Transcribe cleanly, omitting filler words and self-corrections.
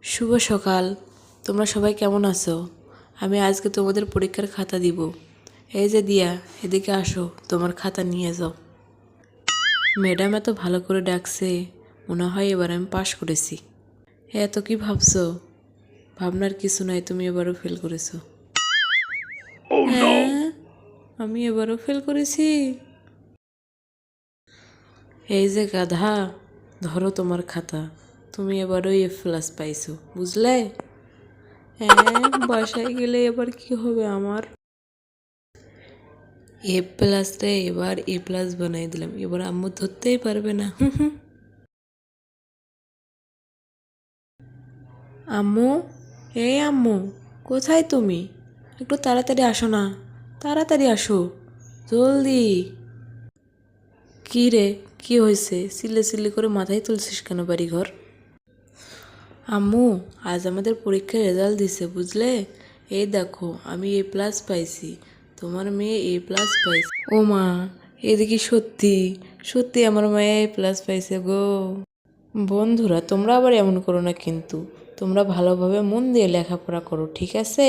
শুভ সকাল। তোমরা সবাই কেমন আছো? আমি আজকে তোমাদের পরীক্ষার খাতা দিব। এই যে দিয়া, এদিকে আসো, তোমার খাতা নিয়ে যাও। ম্যাডাম এত ভালো করে ডাকছে, মনে হয় এবার আমি পাশ করেছি। এত কি ভাবছো? ভাবনার কিছু নাই, তুমি এবারও ফেল করেছো। হ্যাঁ, আমি এবারও ফেল করেছি। এই যে গাধা, ধরো তোমার খাতা। তুমি এবারও A+ পাইছো, বুঝলে? হ্যাঁ, বাসায় গেলে এবার কি হবে আমার? A+ রে এবার A+ বানাই দিলাম, এবার আম্মু ধরতেই পারবে না। আম্মু, এই আম্মু, কোথায় তুমি? একটু তাড়াতাড়ি আসো না, তাড়াতাড়ি আসো, জলদি। কি রে, কি হয়েছে? সিলে সিলে করে মাথায় তুলছিস কেন বাড়িঘর? আম্মু, আজ আমাদের পরীক্ষার রেজাল্ট দিছে, বুঝলে? এই দেখো, আমি A+ পাইছি, তোমার মেয়ে A+ পাইছে। ও মা, এদিকে সত্যি সত্যি আমার মায়ে A+ পাইছে গো। বন্ধুরা, তোমরা আবার এমন করো না কিন্তু। তোমরা ভালোভাবে মন দিয়ে লেখাপড়া করো, ঠিক আছে?